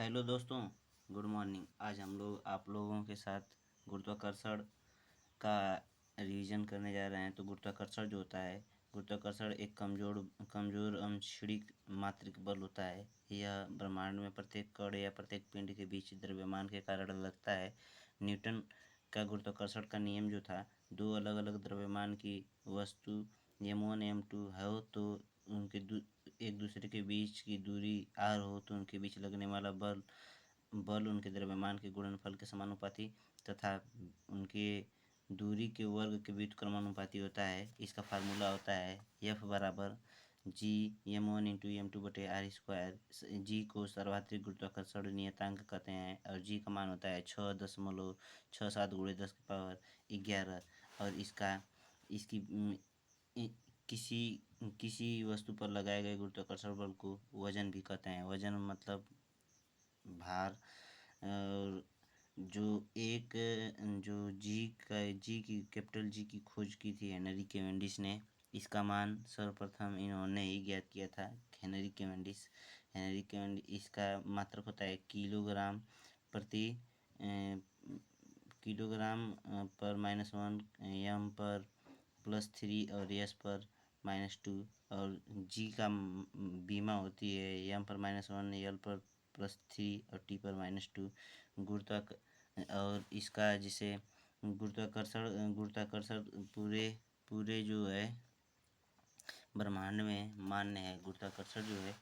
Hello दोस्तों, good morning. आज हम लोग आप लोगों के साथ गुरुत्वाकर्षण का रिवीजन करने जा रहे हैं। तो गुरुत्वाकर्षण जो होता है, गुरुत्वाकर्षण एक कमजोर कमजोर क्षणिक मात्रिक बल होता है। यह ब्रह्मांड में प्रत्येक कण या प्रत्येक पिंड के बीच द्रव्यमान के कारण लगता है। न्यूटन का गुरुत्वाकर्षण का नियम जो था, दो अलग अलग द्रव्यमान की वस्तु m1 m2 हो तो उनके एक दूसरे के बीच की दूरी r हो तो उनके बीच लगने वाला बल बल उनके द्रव्यमान के गुणनफल के समानुपाती तथा उनके दूरी के वर्ग के व्युत्क्रमानुपाती होता है। इसका फार्मूला होता है F बराबर जी m1 इंटू m2 बटे आर स्क्वायर। जी को सर्वाधिक गुरुत्वाकर्षण नियतांक कहते हैं और जी का मान होता है 6.67 गुणे 10 की पावर 11। और इसकी किसी किसी वस्तु पर लगाए गए गुरुत्वाकर्षण बल को वजन भी कहते हैं। वजन मतलब भार। और जो जी की कैपिटल जी की खोज की थी हेनरी कैवेंडिश ने। इसका मान सर्वप्रथम इन्होंने ही ज्ञात किया था, हेनरी कैवेंडिश। इसका मात्रक होता है किलोग्राम प्रति किलोग्राम पर -1, एम पर +3 और एस पर -2। और जी का बीमा होती है एम पर -1, एल पर +3 और टी पर -2। और इसका जिसे गुरुत्वाकर्षण पूरे पूरे जो है ब्रह्मांड में मान्य है। गुरुत्वाकर्षण जो है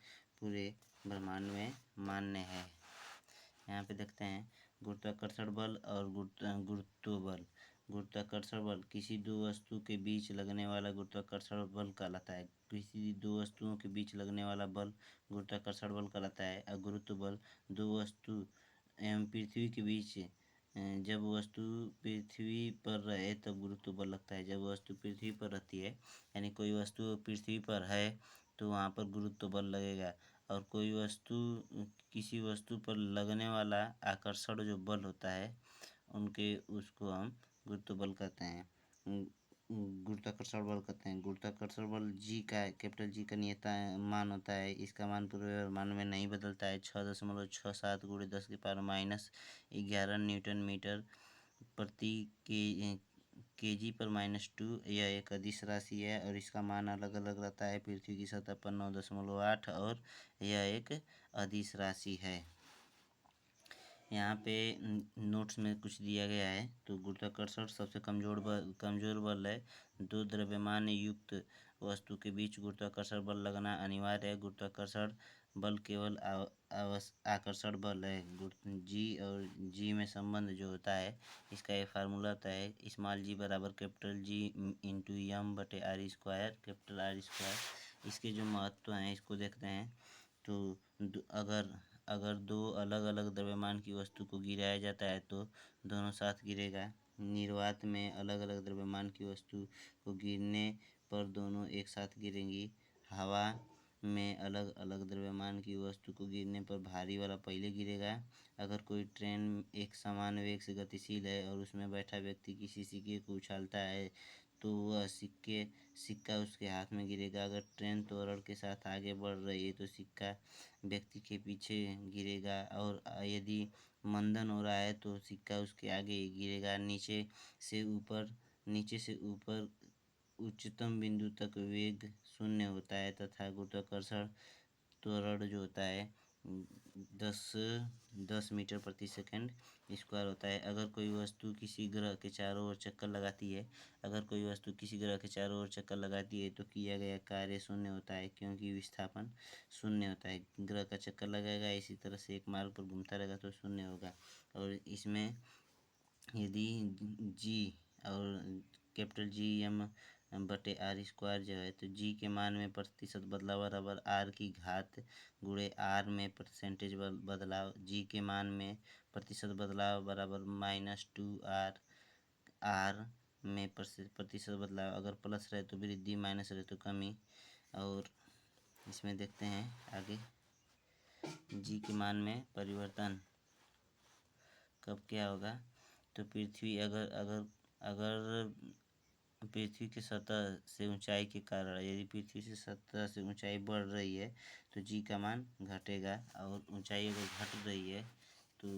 पूरे ब्रह्मांड में मान्य है। यहाँ पे देखते हैं गुरुत्वाकर्षण बल और गुरुत्व बल। गुरुत्वाकर्षण बल किसी दो वस्तु के बीच लगने वाला गुरुत्वाकर्षण बल कहलाता है। किसी दो वस्तुओं के बीच लगने वाला बल गुरुत्वाकर्षण बल कहलाता है। और गुरुत्व बल दो वस्तु एवं पृथ्वी के बीच जब वस्तु पृथ्वी पर रहे तब गुरुत्व बल लगता है। जब वस्तु पृथ्वी पर रहती है, यानी कोई वस्तु पृथ्वी पर है तो वहाँ पर गुरुत्व बल लगेगा। और कोई वस्तु किसी वस्तु पर लगने वाला आकर्षण जो बल होता है उनके उसको हम गुरुत्व बल कहते हैं, गुरुत्वाकर्षण बल कहते हैं। गुरुत्वाकर्षण बल जी का कैपिटल जी का नियता मान होता है। इसका मान पूरे ब्रह्मांड में नहीं बदलता है। 6.67 गुणे 10 की पावर -11 न्यूटन मीटर प्रति केजी पर -2। यह एक अदिश राशि है और इसका मान अलग अलग रहता है। पृथ्वी की सतह पर 9.8 और यह एक अदिश राशि है। यहाँ पे नोट्स में कुछ दिया गया है। तो गुरुत्वाकर्षण सबसे कमजोर बल है। दो द्रव्यमान युक्त वस्तु के बीच गुरुत्वाकर्षण बल लगना अनिवार्य है। गुरुत्वाकर्षण बल केवल आकर्षण बल है। जी और जी में संबंध जो होता है, इसका एक फार्मूला होता है स्मॉल जी बराबर कैपिटल जी इंटू एम बटे R square, capital R square. इसके जो महत्व हैं इसको देखते हैं। तो अगर दो अलग अलग द्रव्यमान की वस्तु को गिराया जाता है तो दोनों साथ गिरेगा। निर्वात में अलग अलग द्रव्यमान की वस्तु को गिरने पर दोनों एक साथ गिरेंगी। हवा में अलग अलग द्रव्यमान की वस्तु को गिरने पर भारी वाला पहले गिरेगा। अगर कोई ट्रेन एक समान वेग से गतिशील है और उसमें बैठा व्यक्ति किसी सिक्के को उछालता है तो वह सिक्का उसके हाथ में गिरेगा। अगर ट्रेन त्वरण के साथ आगे बढ़ रही है तो सिक्का व्यक्ति के पीछे गिरेगा। और यदि मंदन हो रहा है तो सिक्का उसके आगे गिरेगा। नीचे से ऊपर उच्चतम बिंदु तक वेग शून्य होता है तथा गुरुत्वाकर्षण त्वरण जो होता है 10 मीटर प्रति सेकंड स्क्वायर होता है। अगर कोई वस्तु किसी ग्रह के चारों ओर चक्कर लगाती है तो किया गया कार्य शून्य होता है, क्योंकि विस्थापन शून्य होता है। ग्रह का चक्कर लगाएगा, इसी तरह से एक मार्ग पर घूमता रहेगा तो शून्य होगा। और इसमें यदि जी और कैपिटल जी एम बटे आर स्क्वायर जो है, तो जी के मान में प्रतिशत बदलाव बराबर आर की घात गुणे आर में परसेंटेज बदलाव। जी के मान में प्रतिशत बदलाव बराबर -2r, आर में प्रतिशत बदलाव। अगर प्लस रहे तो वृद्धि, माइनस रहे तो कमी। और इसमें देखते हैं आगे जी के मान में परिवर्तन कब क्या होगा। तो पृथ्वी अगर पृथ्वी की सतह से ऊंचाई के कारण यदि पृथ्वी से सतह से ऊंचाई बढ़ रही है तो जी का मान घटेगा, और ऊंचाई अगर घट रही है तो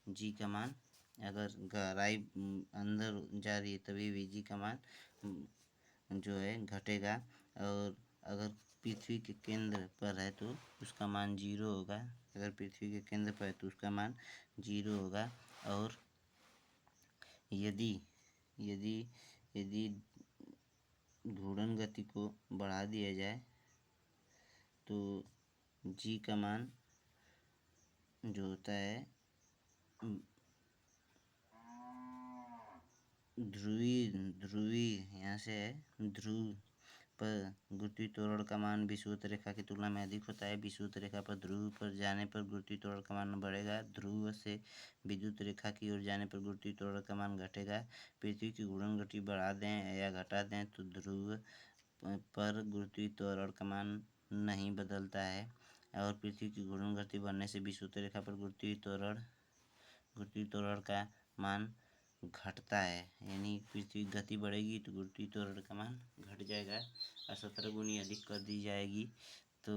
जी का मान, अगर गहराई अंदर जा रही है तभी भी जी का मान जो है घटेगा। और अगर पृथ्वी के केंद्र पर है तो उसका मान जीरो होगा। अगर पृथ्वी के केंद्र पर है तो उसका मान जीरो होगा। और यदि यदि यदि घूर्णन गति को बढ़ा दिया जाए तो जी का मान जो होता है ध्रुवी यहाँ से है ध्रुव पर गुरुत्वीय त्वरण का मान विषुवत रेखा की तुलना में अधिक होता है। विषुवत रेखा पर ध्रुव पर जाने पर गुरुत्वीय त्वरण का मान बढ़ेगा। ध्रुव से विद्युत रेखा की ओर जाने पर गुरुत्वीय त्वरण का मान घटेगा। पृथ्वी की घूर्णन गति बढ़ा दें या घटा दें तो ध्रुव पर गुरुत्वीय त्वरण का मान नहीं बदलता है। और पृथ्वी की घूर्णन गति बढ़ने से विषुवत रेखा पर गुरुत्वीय त्वरण का मान घटता है। यानी पृथ्वी की गति बढ़ेगी तो गुरुत्वीय त्वरण का मान घट जाएगा और 17 गुनी अधिक कर दी जाएगी तो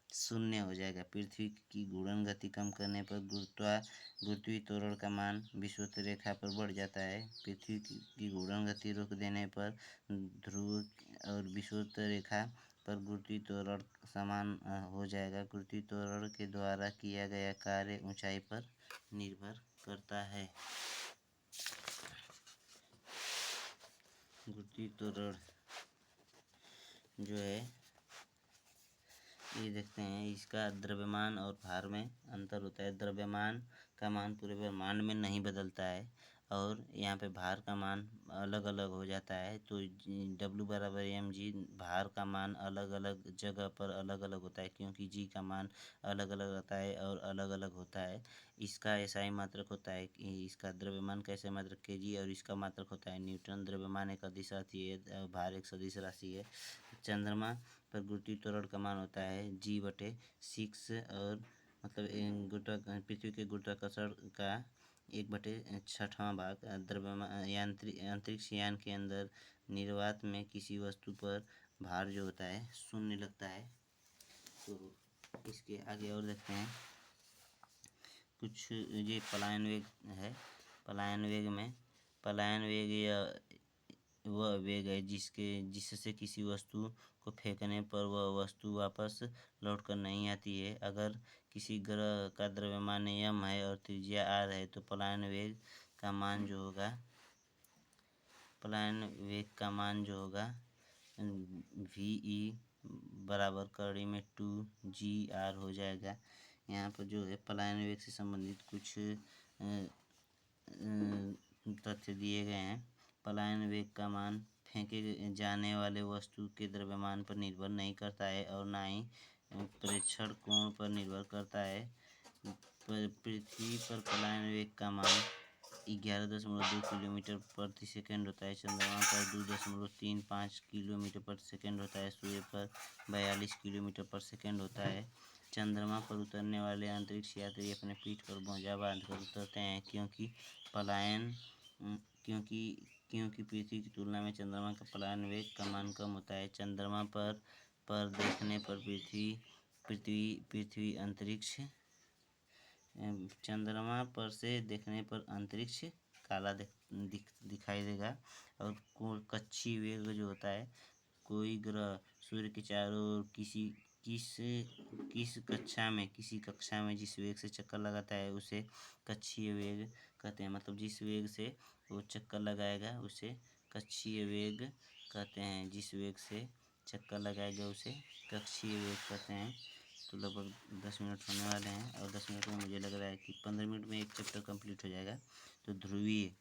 शून्य हो जाएगा। पृथ्वी की घूर्णन गति कम करने पर गुरुत्वीय त्वरण का मान विषुवत रेखा पर बढ़ जाता है। पृथ्वी की घूर्णन गति रोक देने पर ध्रुव और विषुवत रेखा पर गुरुत्वीय त्वरण समान हो जाएगा। गुरुत्वीय त्वरण के द्वारा किया गया कार्य ऊंचाई पर निर्भर करता है। गुरुत्वीय त्वरण जो है ये देखते हैं, इसका द्रव्यमान और भार में अंतर होता है। द्रव्यमान का मान पूरे ब्रह्मांड में नहीं बदलता है और यहाँ पे भार का मान अलग अलग हो जाता है। तो W बराबर mg, भार का मान अलग अलग जगह पर अलग अलग होता है क्योंकि जी का मान अलग अलग रहता है और अलग अलग होता है। इसका एसआई मात्रक होता है कि इसका द्रव्यमान का एसआई मात्रक केजी और इसका मात्रक होता है न्यूटन। द्रव्यमान एक अदिश राशि है, भार एक सदिश राशि है। चंद्रमा पर गुरुत्वीय त्वरण का मान होता है G/6 और मतलब पृथ्वी के गुरुत्वाकर्षण का 1/6वां भाग। द्रव्यमान अंतरिक्ष यान के अंदर निर्वात में किसी वस्तु पर भार जो होता है शून्य लगता है। तो इसके आगे और देखते हैं कुछ। ये पलायन वेग है। पलायन वेग या वह वेग है जिससे किसी वस्तु को फेंकने पर वह वस्तु वापस लौट कर नहीं आती है। अगर किसी ग्रह का द्रव्यमान m है और त्रिज्या r है तो पलायन वेग का मान जो होगा VE बराबर कड़ी में 2GR हो जाएगा। यहाँ पर जो है पलायन वेग से संबंधित कुछ तथ्य दिए गए हैं। पलायन वेग का मान फेंके जाने वाले वस्तु के द्रव्यमान पर निर्भर नहीं करता है और ना ही प्रेक्षण कोण पर निर्भर करता है। पृथ्वी पर पलायन वेग का मान 11.2 किलोमीटर प्रति सेकंड होता है। चंद्रमा पर 2.35 किलोमीटर प्रति सेकंड होता है। सूर्य पर 42 किलोमीटर प्रति सेकंड होता है। चंद्रमा पर उतरने वाले अंतरिक्ष यात्री अपने पीठ पर बोझा बांधकर उतरते हैं क्योंकि पृथ्वी की तुलना में चंद्रमा का पलायन वेग का मान कम होता है। चंद्रमा पर देखने पर पृथ्वी अंतरिक्ष चंद्रमा पर से देखने पर अंतरिक्ष काला दिखाई देगा। और कक्षीय वेग जो होता है, कोई ग्रह सूर्य के चारों ओर किसी कक्षा में जिस वेग से चक्कर लगाता है उसे कक्षीय वेग कहते हैं। मतलब जिस वेग से वो चक्कर लगाएगा उसे कक्षीय वेग कहते हैं। जिस वेग से चक्कर लगाएगा उसे कक्षीय वेग कहते हैं। तो लगभग 10 मिनट होने वाले हैं और 10 मिनट में मुझे लग रहा है कि 15 मिनट में एक चैप्टर कंप्लीट हो जाएगा। तो ध्रुवीय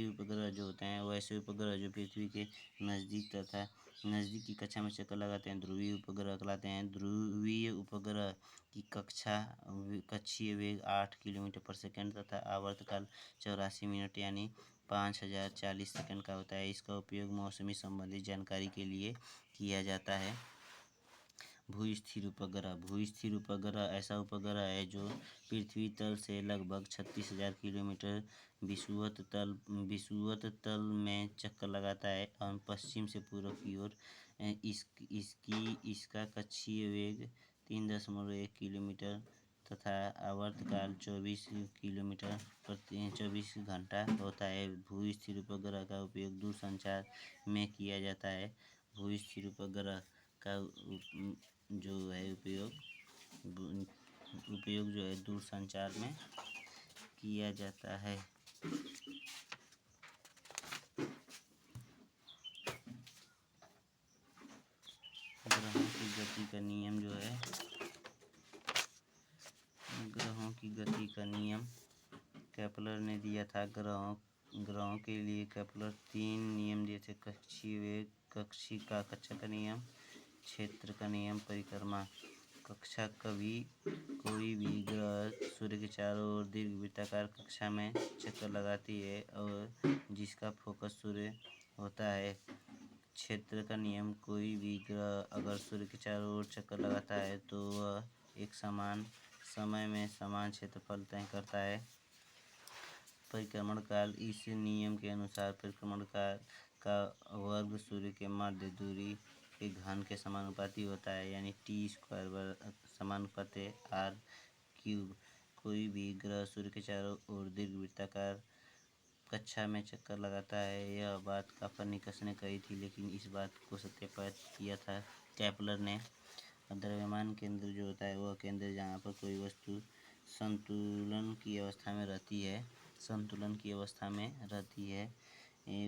उपग्रह जो होते हैं वैसे उपग्रह जो पृथ्वी के नज़दीक तथा नज़दीक की कक्षा में चक्कर लगाते हैं ध्रुवीय उपग्रह कहलाते हैं। ध्रुवीय उपग्रह की कक्षीय वेग 8 किलोमीटर प्रति सेकंड तथा आवर्तकाल 84 मिनट यानी 5040 सेकंड का होता है। इसका उपयोग मौसमी संबंधी जानकारी के लिए किया जाता है। भूस्थिर उपग्रह। भूस्थिर उपग्रह ऐसा उपग्रह है जो पृथ्वी तल से लगभग 36,000 किलोमीटर विषुवत तल में चक्कर लगाता है और पश्चिम से पूर्व की ओर। इसका कक्षीय वेग 3.1 किलोमीटर तथा आवर्तकाल 24 घंटा होता है। भूस्थिर उपग्रह का उपयोग दूरसंचार में किया जाता है। भूस्थिर उपग्रह का जो है उपयोग जो है दूरसंचार में किया जाता है। ग्रहों की गति का नियम जो है, ग्रहों की गति का नियम केपलर ने दिया था। ग्रहों के लिए केपलर 3 नियम दिए थे: कक्षीय वेग, कक्षा का नियम, क्षेत्र का नियम, परिक्रमा। कक्षा कोई भी ग्रह सूर्य के चारों ओर दीर्घवृत्ताकार कक्षा में चक्कर लगाती है और जिसका फोकस सूर्य होता है। क्षेत्र का नियम, कोई भी ग्रह अगर सूर्य के चारों ओर चक्कर लगाता है तो वह एक समान समय में समान क्षेत्रफल तय करता है। परिक्रमण काल, इस नियम के अनुसार परिक्रमण काल का वर्ग सूर्य के मध्य दूरी के घन के समानुपाती होता है, यानी t² समानुपाती r³। कोई भी ग्रह सूर्य के चारों ओर दीर्घवृत्ताकार कक्षा में चक्कर लगाता है। यह बात कोpernicus ने कही थी, लेकिन इस बात को सत्यापित किया था केपलर ने। द्रव्यमान केंद्र जो होता है वह केंद्र जहाँ पर कोई वस्तु संतुलन की अवस्था में रहती है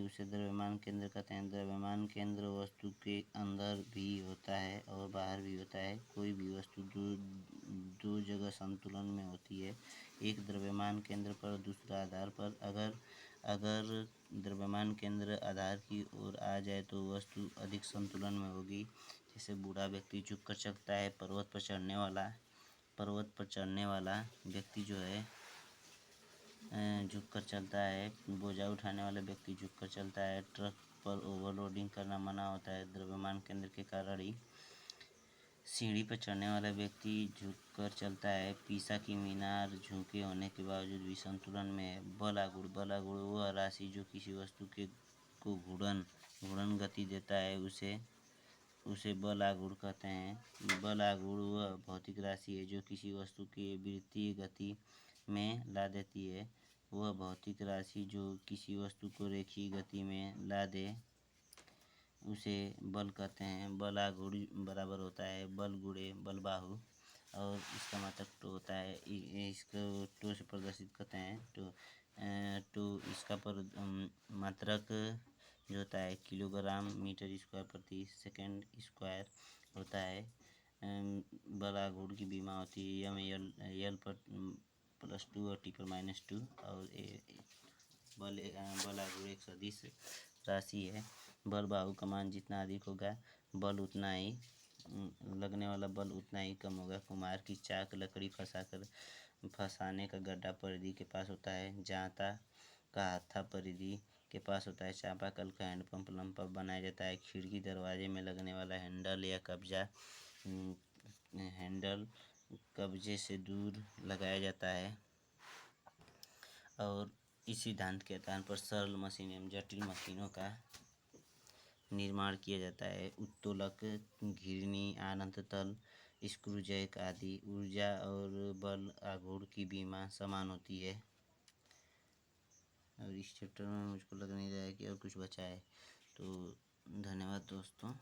उसे द्रव्यमान केंद्र कहते हैं। द्रव्यमान केंद्र वस्तु के अंदर भी होता है और बाहर भी होता है। कोई भी वस्तु दो जगह संतुलन में होती है, एक द्रव्यमान केंद्र पर, दूसरा आधार पर। अगर द्रव्यमान केंद्र आधार की ओर आ जाए तो वस्तु अधिक संतुलन में होगी। जैसे बूढ़ा व्यक्ति झुककर चलता है, पर्वत पर चढ़ने वाला व्यक्ति जो है झुककर चलता है, बोझा उठाने वाला व्यक्ति झुककर चलता है, ट्रक पर ओवरलोडिंग करना मना होता है द्रव्यमान केंद्र के कारण ही। सीढ़ी पर चढ़ने वाला व्यक्ति झुककर चलता है, पीसा की मीनार झुके होने के बावजूद भी संतुलन में है। बल आघूर्ण वह राशि जो किसी वस्तु को घूर्णन गति देता है, उसे बल आघूर्ण कहते हैं। बल आघूर्ण वह भौतिक राशि है जो किसी वस्तु के वृत्तीय गति में ला देती है। वह भौतिक राशि जो किसी वस्तु को रेखीय गति में ला दे उसे बल कहते हैं। बल आघूर्ण बराबर होता है बल गुणे बल बाहु, और इसका मात्रक टो होता है। इसको टो से प्रदर्शित करते हैं। टो इसका मात्रक जो होता है किलोग्राम मीटर स्क्वायर प्रति सेकंड स्क्वायर होता है। बल आघूर्ण की विमा होती है m l/+2 और t/-2, और बल आघूर्ण एक सदिश राशि है। बल बाहु का मान जितना अधिक होगा बल उतना ही लगने वाला बल उतना ही कम होगा। कुम्हार की चाक लकड़ी फंसाने का गड्ढा परिधि के पास होता है, जांता का हाथा परिधि के पास होता है। चापाकल का हैंडपंप लंप बनाया जाता है। खिड़की दरवाजे में लगने वाला हैंडल कब्जे से दूर लगाया जाता है। और इस सिद्धांत के आधार पर सरल मशीन एवं जटिल मशीनों का निर्माण किया जाता है। उत्तोलक, घिरनी, अनंत तल, स्क्रू जैक आदि। ऊर्जा और बल आघूर्ण की विमा समान होती है। और इस चैप्टर में मुझको लग नहीं रहा है कि और कुछ बचा है। तो धन्यवाद दोस्तों।